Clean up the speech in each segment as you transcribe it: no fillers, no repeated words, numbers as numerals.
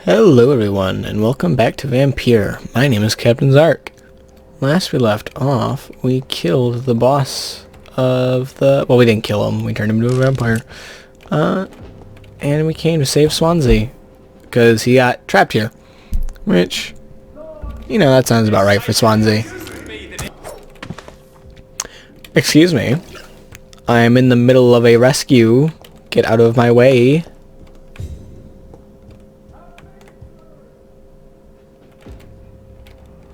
Hello everyone, and welcome back to Vampyr. My name is Captain Zark. Last we left off, we killed the boss of the... Well, we didn't kill him, we turned him into a vampire. And we came to save Swansea, because he got trapped here. Which, you know, that sounds about right for Swansea. Excuse me. I'm in the middle of a rescue. Get out of my way.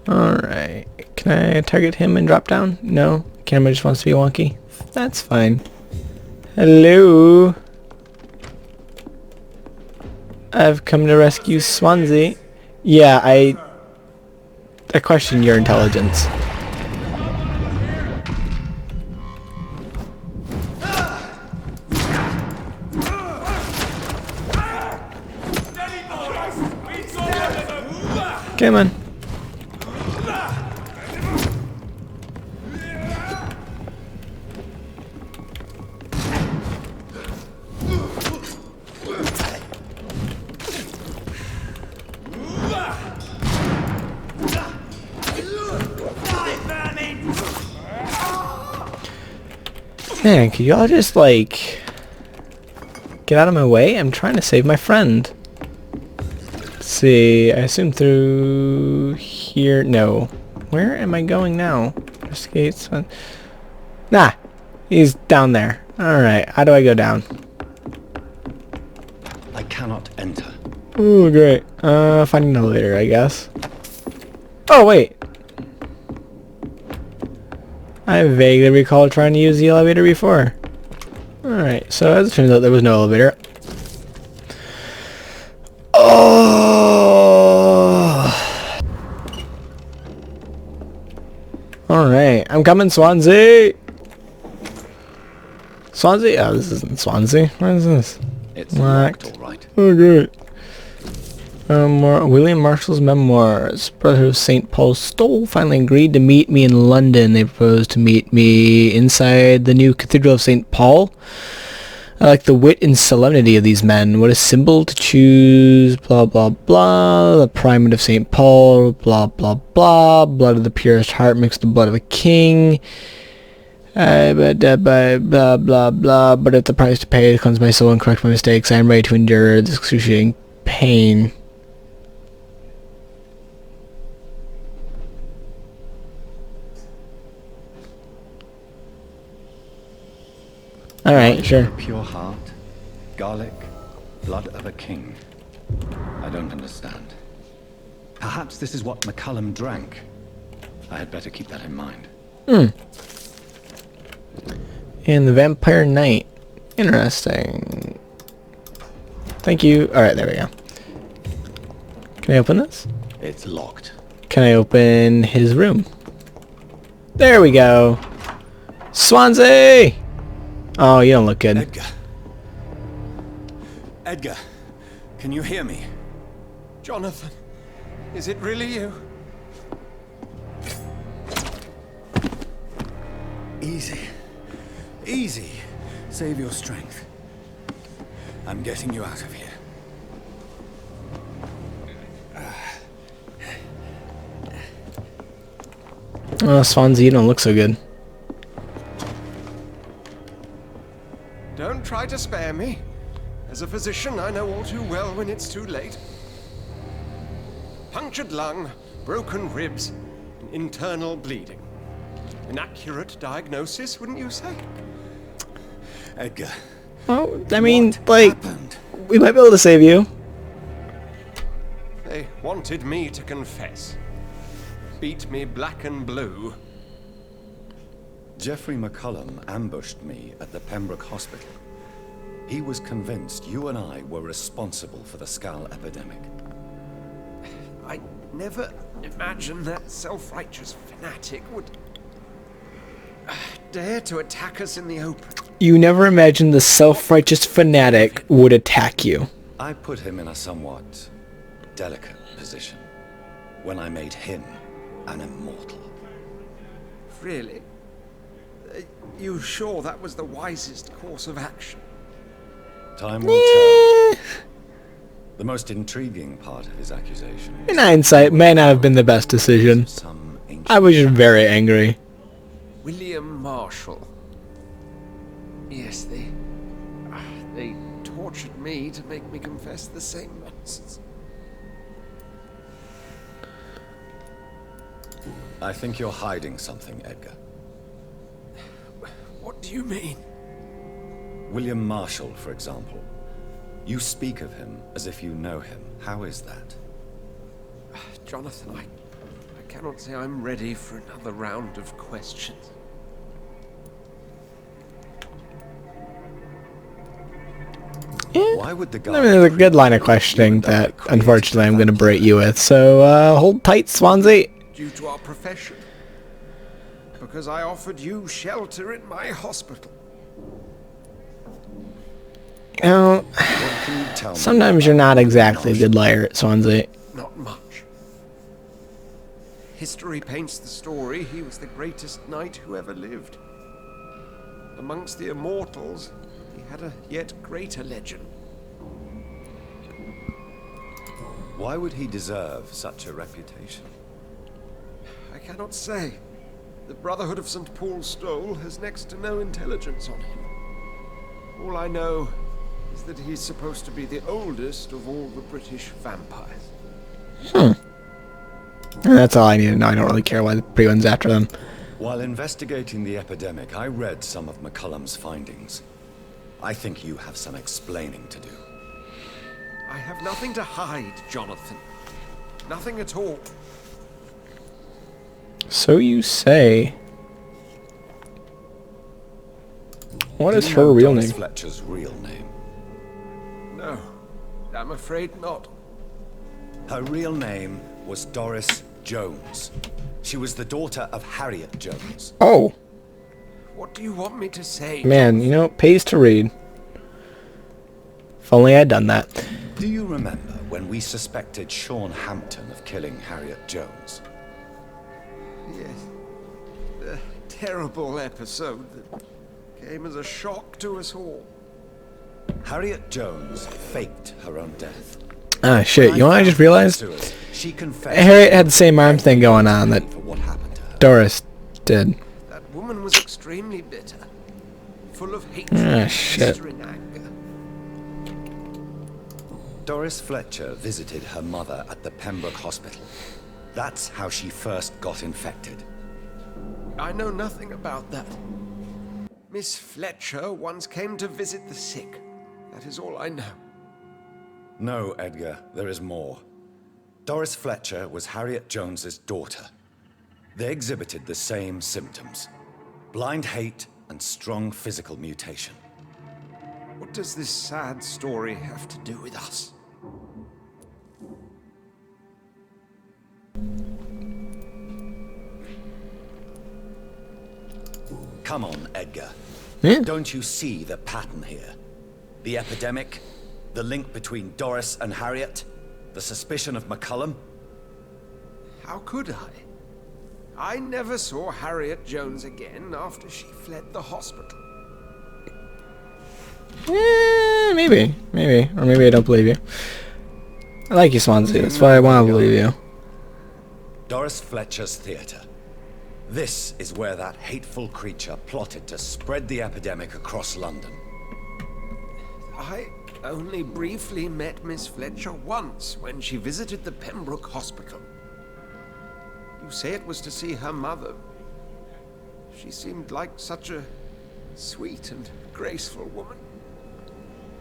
Alright, can I target him and drop down? No, camera just wants to be wonky. That's fine. Hello? I've come to rescue Swansea. Yeah, I question your intelligence. Come on. Man, could y'all just, like, get out of my way? I'm trying to save my friend. Let's see, I assume through here. No. Where am I going now? Escapes. Nah, he's down there. Alright, how do I go down? I cannot enter. Ooh, great. Find an elevator, I guess. Oh, wait. I vaguely recall trying to use the elevator before. Alright, so as it turns out, there was no elevator. Oh! Alright, I'm coming, Swansea! Swansea? Oh, this isn't Swansea. Where is this? It's locked, all right. Oh, great. William Marshall's memoirs. Brotherhood of St. Paul's Stole finally agreed to meet me in London. They proposed to meet me inside the new Cathedral of St. Paul. I like the wit and solemnity of these men. What a symbol to choose. Blah, blah, blah. The primate of St. Paul. Blah, blah, blah. Blood of the purest heart mixed with the blood of a king. Blah, blah, blah, blah. But at the price to pay to cleanse my soul and correct my mistakes, I am ready to endure this excruciating pain. Alright, sure. Pure heart, garlic, blood of a king. I don't understand. Perhaps this is what McCullum drank. I had better keep that in mind. And the Vampire Knight. Interesting. Thank you. Alright, there we go. Can I open this? It's locked. Can I open his room? There we go. Swansea! Oh, you don't look good. Edgar. Edgar, can you hear me? Jonathan, is it really you? Easy. Easy. Save your strength. I'm getting you out of here. Oh, Swansea, you don't look so good. Don't try to spare me. As a physician, I know all too well when it's too late. Punctured lung, broken ribs, and internal bleeding. An accurate diagnosis, wouldn't you say? Edgar. Oh, I mean, like, happened? we might be able to save you. They wanted me to confess. Beat me black and blue. Geoffrey McCullum ambushed me at the Pembroke Hospital. He was convinced you and I were responsible for the Skull epidemic. I never imagined that self-righteous fanatic would dare to attack us in the open. You never imagined the self-righteous fanatic would attack you. I put him in a somewhat delicate position when I made him an immortal. Really? You sure that was the wisest course of action? Time will tell. The most intriguing part of his accusation. In hindsight, may not have been the best decision. I was just very angry. William Marshall. Yes, they tortured me to make me confess the same nonsense. I think you're hiding something, Edgar. What do you mean? William Marshall, for example. You speak of him as if you know him. How is that? Jonathan, I cannot say I'm ready for another round of questions. Why would the guy... I mean, there's a good line of questioning that, unfortunately, I'm going to berate you with. So, hold tight, Swansea. Due to our profession. Because I offered you shelter in my hospital. You know, sometimes you're not exactly a good liar, Swansea. Not much. History paints the story he was the greatest knight who ever lived. Amongst the immortals, he had a yet greater legend. Why would he deserve such a reputation? I cannot say. The Brotherhood of St. Paul's Stole has next to no intelligence on him. All I know is that he's supposed to be the oldest of all the British vampires. That's all I need to know. I don't really care why the pre-one's after them. While investigating the epidemic, I read some of McCullum's findings. I think you have some explaining to do. I have nothing to hide, Jonathan. Nothing at all. So you say. What is her real name? Fletcher's real name. No, I'm afraid not. Her real name was Doris Jones. She was the daughter of Harriet Jones. Oh. What do you want me to say? Man, you know, it pays to read. If only I'd done that. Do you remember when we suspected Sean Hampton of killing Harriet Jones? Yes. The terrible episode that came as a shock to us all. Harriet Jones faked her own death. Ah, shit. You know what I just realized? She confessed. Harriet had the same arm thing going on that for what happened to her. Doris did. That woman was extremely bitter. Full of hatred Ah, shit. and anger. Doris Fletcher visited her mother at the Pembroke Hospital. That's how she first got infected. I know nothing about that. Miss Fletcher once came to visit the sick. That is all I know. No, Edgar, there is more. Doris Fletcher was Harriet Jones's daughter. They exhibited the same symptoms. Blind hate and strong physical mutation. What does this sad story have to do with us? Come on, Edgar. Yeah. Don't you see the pattern here? The epidemic, the link between Doris and Harriet, the suspicion of McCullum. How could I? I never saw Harriet Jones again after she fled the hospital. Maybe. Or maybe I don't believe you. I like you, Swansea. That's why I want to believe you. Doris Fletcher's theater. This is where that hateful creature plotted to spread the epidemic across London. I only briefly met Miss Fletcher once when she visited the Pembroke Hospital. You say it was to see her mother. She seemed like such a sweet and graceful woman.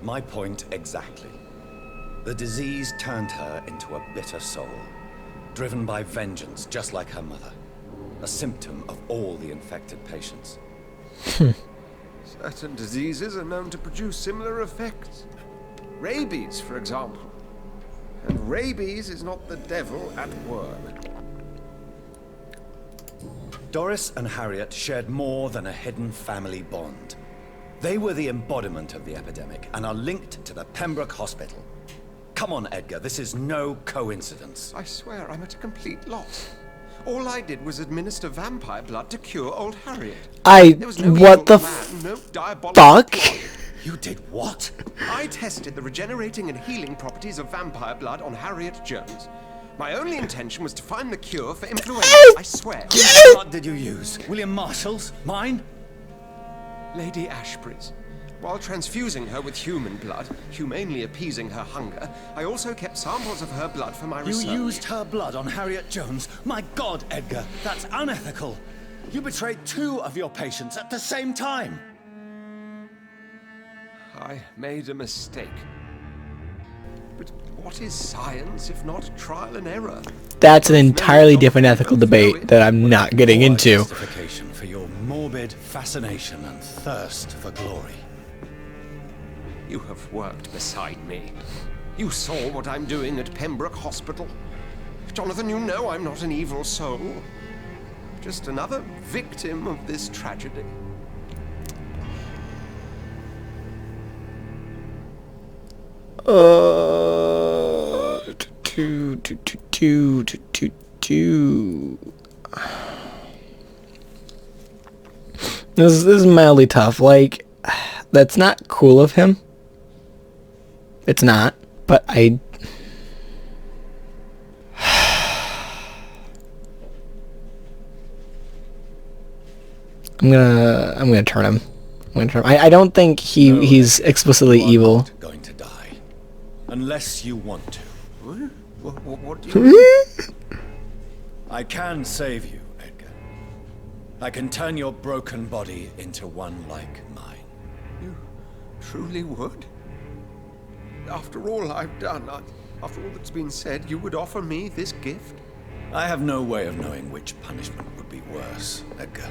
My point exactly. The disease turned her into a bitter soul, driven by vengeance just like her mother. A symptom of all the infected patients. Certain diseases are known to produce similar effects. Rabies, for example. And rabies is not the devil at work. Doris and Harriet shared more than a hidden family bond. They were the embodiment of the epidemic and are linked to the Pembroke Hospital. Come on, Edgar, this is no coincidence. I swear I'm at a complete loss. All I did was administer vampire blood to cure old Harriet. There was no what evil the plan, no diabolical fuck? plot. You did what? I tested the regenerating and healing properties of vampire blood on Harriet Jones. My only intention was to find the cure for influenza, I swear. Whose blood did you use? William Marshall's? Mine? Lady Ashbury's. While transfusing her with human blood, humanely appeasing her hunger, I also kept samples of her blood for my research. You used her blood on Harriet Jones? My God, Edgar, that's unethical. You betrayed 2 of your patients at the same time. I made a mistake. But what is science if not trial and error? That's an entirely different ethical debate that I'm not getting into. Justification for your morbid fascination and thirst for glory. You have worked beside me. You saw what I'm doing at Pembroke Hospital. Jonathan, you know I'm not an evil soul. Just another victim of this tragedy. This is mildly tough. Like, that's not cool of him. It's not, but I'm gonna turn him. I don't think he's explicitly evil. Not going to die, unless you want to. What do you mean? I can save you, Edgar. I can turn your broken body into one like mine. You truly would? After all I've done, after all that's been said, you would offer me this gift? I have no way of knowing which punishment would be worse, Edgar.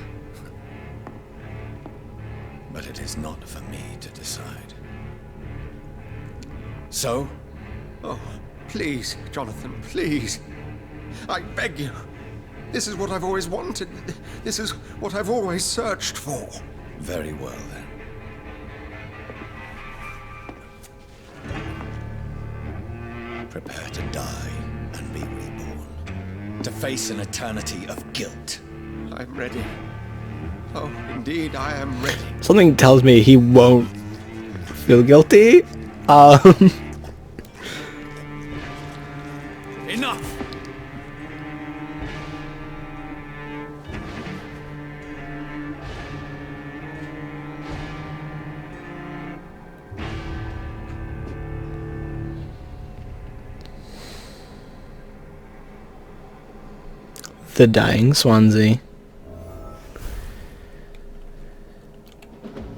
But it is not for me to decide. So? Oh, please, Jonathan, please. I beg you. This is what I've always wanted. This is what I've always searched for. Very well, then. Prepare to die and be reborn. To face an eternity of guilt. I'm ready. Oh, indeed, I am ready. Something tells me he won't feel guilty. Enough! The Dying Swansea.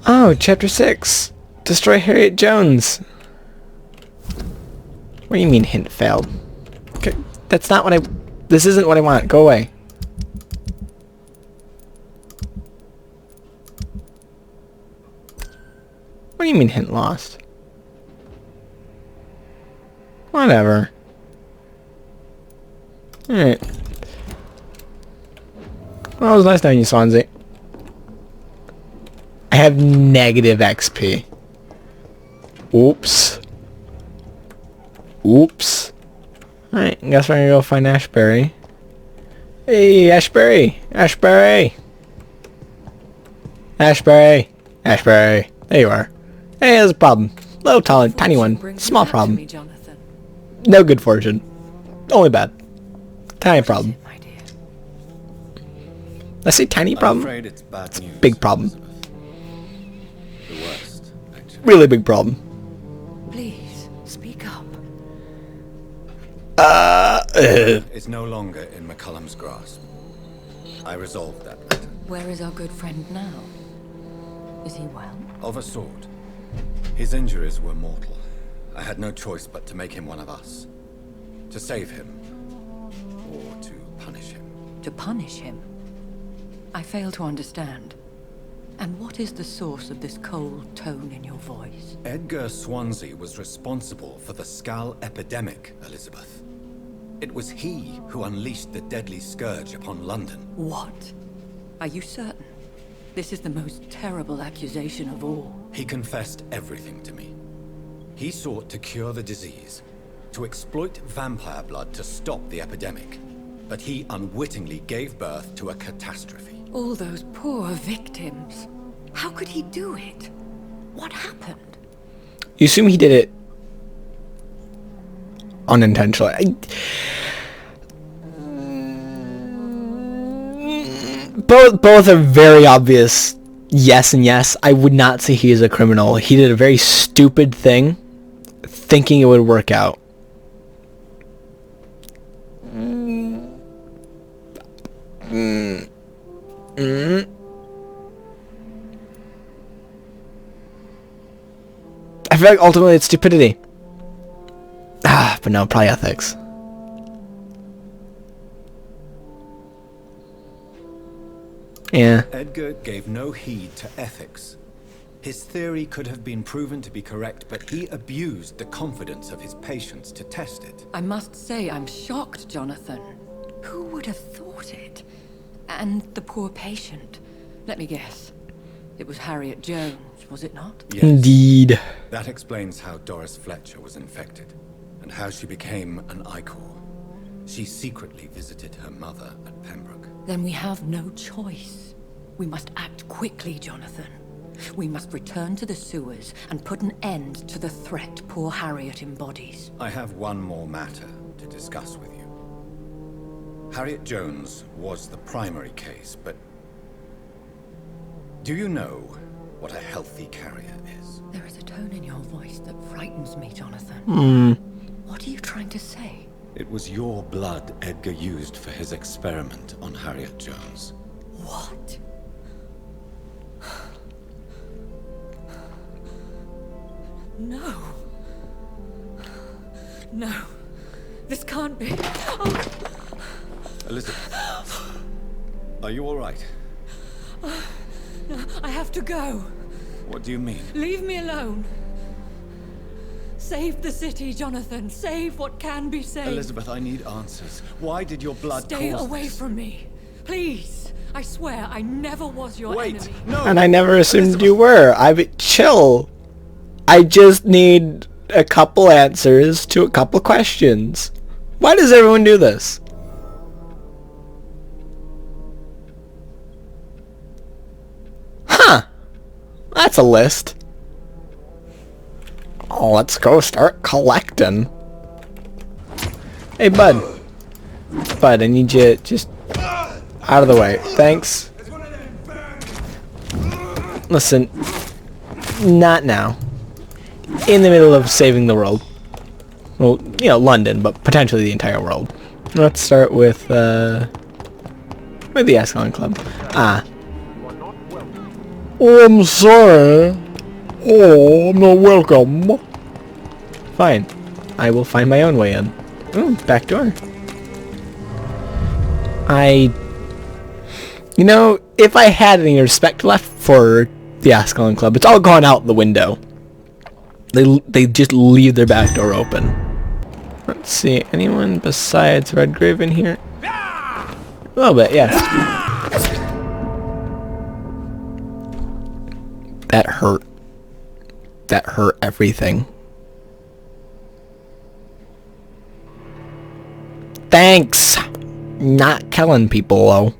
Oh, Chapter 6. Destroy Harriet Jones. What do you mean hint failed? Okay, that's not what this isn't what I want. Go away. What do you mean hint lost? Whatever. Alright. Well, it was nice knowing you, Swansea. I have negative XP. Oops. Oops. Alright, guess we're gonna go find Ashbury. Hey, Ashbury! Ashbury! Ashbury! Ashbury! There you are. Hey, there's a problem. Little tiny one. Small problem. No good fortune. Only bad. Tiny problem. I say tiny problem. I'm afraid it's bad news. Big problem. Elizabeth. The worst, actually. Really big problem. Please, speak up. Is no longer in McCullum's grasp. I resolved that matter. Where is our good friend now? Is he well? Of a sort. His injuries were mortal. I had no choice but to make him one of us. To save him. Or to punish him. To punish him? I fail to understand. And what is the source of this cold tone in your voice? Edgar Swansea was responsible for the Skal epidemic, Elizabeth. It was he who unleashed the deadly scourge upon London. What? Are you certain? This is the most terrible accusation of all. He confessed everything to me. He sought to cure the disease, to exploit vampire blood to stop the epidemic. But he unwittingly gave birth to a catastrophe. All those poor victims. How could he do it? What happened? You assume he did it unintentionally. Both are very obvious yes and yes. I would not say he is a criminal. He did a very stupid thing thinking it would work out. I feel like ultimately it's stupidity. But no, probably ethics. Yeah. Edgar gave no heed to ethics. His theory could have been proven to be correct, but he abused the confidence of his patients to test it. I must say, I'm shocked, Jonathan. Who would have thought it? And the poor patient. Let me guess. It was Harriet Jones, was it not? Yes. Indeed. That explains how Doris Fletcher was infected, and how she became an Ichor. She secretly visited her mother at Pembroke. Then we have no choice. We must act quickly, Jonathan. We must return to the sewers and put an end to the threat poor Harriet embodies. I have one more matter to discuss with you. Harriet Jones was the primary case, but do you know what a healthy carrier is? There is a tone in your voice that frightens me, Jonathan. What are you trying to say? It was your blood Edgar used for his experiment on Harriet Jones. What? No. No. This can't be. Oh. Elizabeth, are you all right? No, I have to go. What do you mean? Leave me alone. Save the city, Jonathan. Save what can be saved. Elizabeth, I need answers. Why did your blood Stay cause away this? from me. Please. I swear I never was your Wait, enemy. no! And I never assumed Elizabeth. you were. Chill. I just need a couple answers to a couple questions. Why does everyone do this? Huh. That's a list. Oh, let's go start collecting. Hey, bud. Bud, I need you just out of the way. Thanks. Listen. Not now. In the middle of saving the world. Well, you know, London, but potentially the entire world. Let's start with the Ascalon Club. Ah. Oh, I'm sorry. Oh, I'm not welcome. Fine. I will find my own way in. Ooh, back door. You know, if I had any respect left for the Ascalon Club, it's all gone out the window. They just leave their back door open. Let's see, anyone besides Redgrave in here? A little bit, yeah. That hurt. That hurt everything. Thanks! Not killing people, though.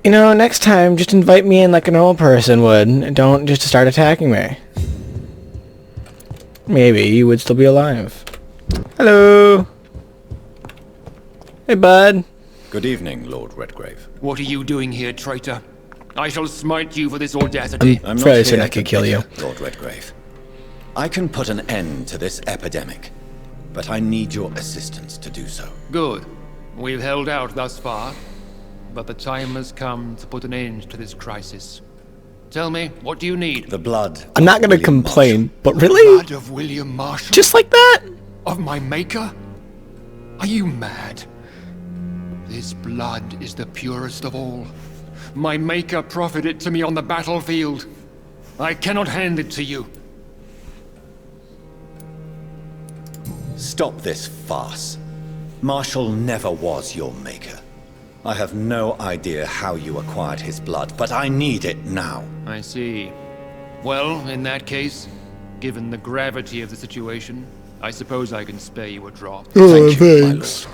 You know, next time, just invite me in like a normal person would, and don't just start attacking me. Maybe you would still be alive. Hello! Hey, bud. Good evening, Lord Redgrave. What are you doing here, traitor? I shall smite you for this audacity. I'm not fairly here certain I to could kill you. bicker, Lord Redgrave. I can put an end to this epidemic, but I need your assistance to do so. Good. We've held out thus far, but the time has come to put an end to this crisis. Tell me, what do you need? The blood. I'm not gonna William complain, but The really? blood of William Marshall? Just like that? Of my maker? Are you mad? This blood is the purest of all. My maker proffered it to me on the battlefield. I cannot hand it to you. Stop this farce. Marshall never was your maker. I have no idea how you acquired his blood, but I need it now. I see. Well, in that case, given the gravity of the situation, I suppose I can spare you a drop. Thank you, my lord.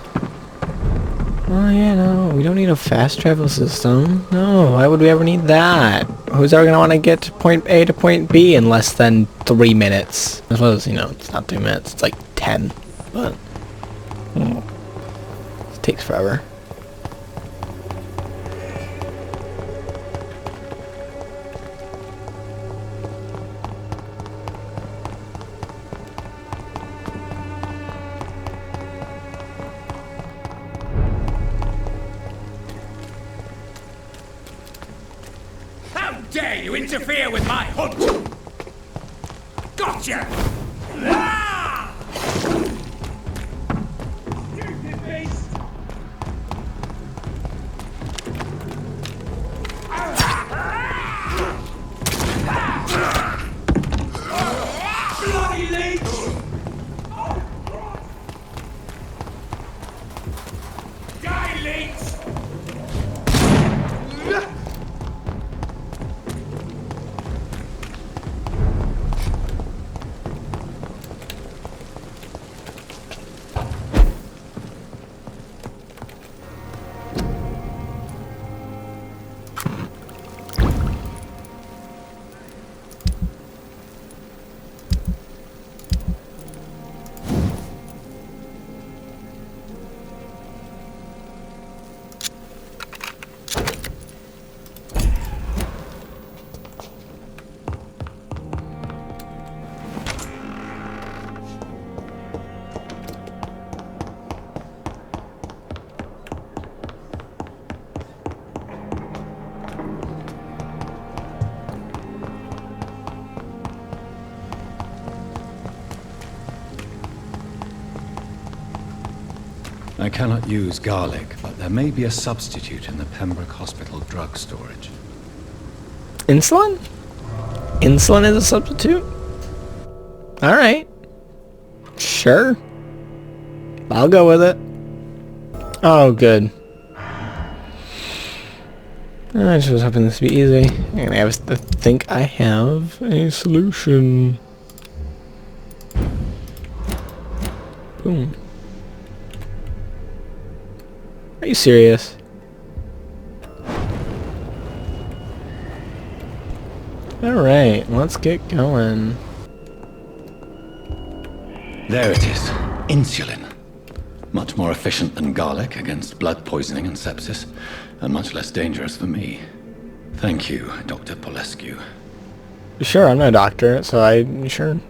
Oh yeah, no, we don't need a fast travel system. No, why would we ever need that? who's ever gonna want to get to point A to point B in less than 3 minutes? I suppose, you know, it's not 3 minutes, it's like 10, but it takes forever. How dare you interfere with my hunt! Gotcha! Ah! Stupid beast! Bloody leech! Die, leech! I cannot use garlic, but there may be a substitute in the Pembroke Hospital drug storage. Insulin? Insulin is a substitute? Alright. Sure. I'll go with it. Oh, good. I just was hoping this would be easy. And I think I have a solution. Boom. Are you serious? Alright, let's get going. There it is. Insulin. Much more efficient than garlic against blood poisoning and sepsis, and much less dangerous for me. Thank you, Dr. Polescu. Sure, I'm no doctor, so sure.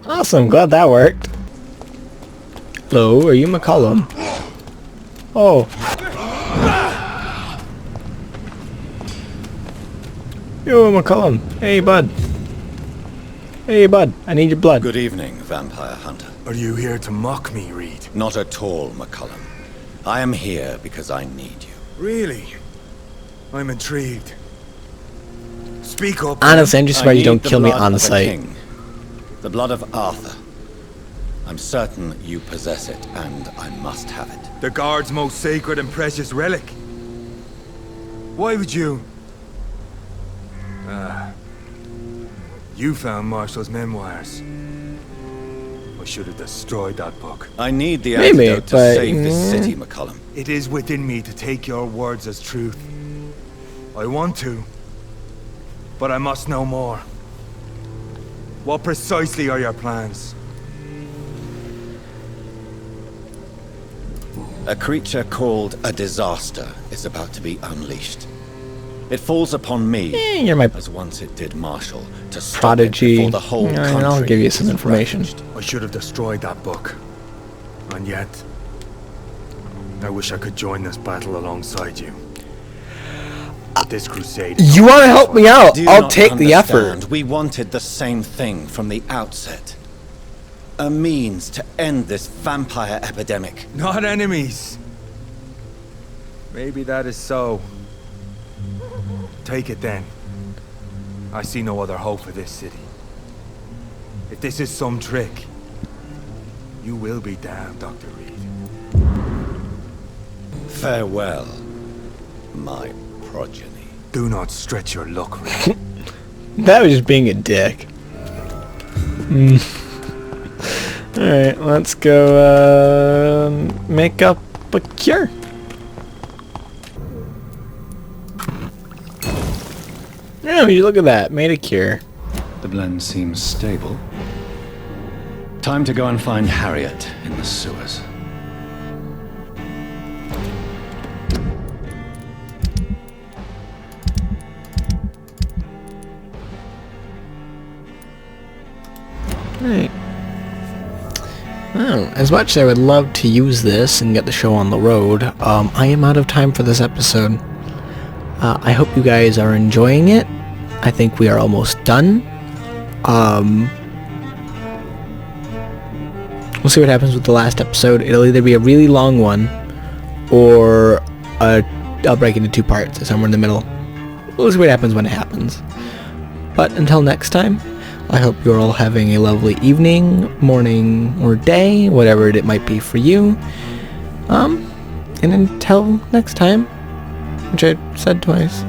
Awesome, glad that worked. Hello, are you McCollum? Oh. Yo, McCollum. Hey, bud. Hey, bud. I need your blood. Good evening, vampire hunter. Are you here to mock me, Reed? Not at all, McCollum. I am here because I need you. Really? I'm intrigued. Speak up. Honestly, I'm just surprised you I don't need kill the me blood on of a sight. king. The blood of Arthur. I'm certain you possess it, and I must have it. The guard's most sacred and precious relic. Why would you? You found Marshall's memoirs. I should have destroyed that book. I need the Maybe, antidote to but, save this city, McCollum. It is within me to take your words as truth. I want to, but I must know more. What precisely are your plans? A creature called a disaster is about to be unleashed. It falls upon me, You're my as once it did Marshall, to stop prodigy. it before the whole country I'll give you some is information. ravaged. I should have destroyed that book. And yet, I wish I could join this battle alongside you. But this crusade... You want to help me out? Do you I'll not take the effort. understand? We wanted the same thing from the outset. A means to end this vampire epidemic. Not enemies. Maybe that is so. Take it then. I see no other hope for this city. If this is some trick, you will be damned, Dr. Reed. Farewell, my progeny. Do not stretch your luck, Reed. That was just being a dick. Alright, let's go make up a cure. Yeah, you look at that. Made a cure. The blend seems stable. Time to go and find Harriet in the sewers. Right. Well, as much as I would love to use this and get the show on the road, I am out of time for this episode. I hope you guys are enjoying it. I think we are almost done. We'll see what happens with the last episode. It'll either be a really long one, or I'll break into 2 parts, or somewhere in the middle. We'll see what happens when it happens. But until next time, I hope you're all having a lovely evening, morning, or day, whatever it might be for you. And until next time, which I said twice.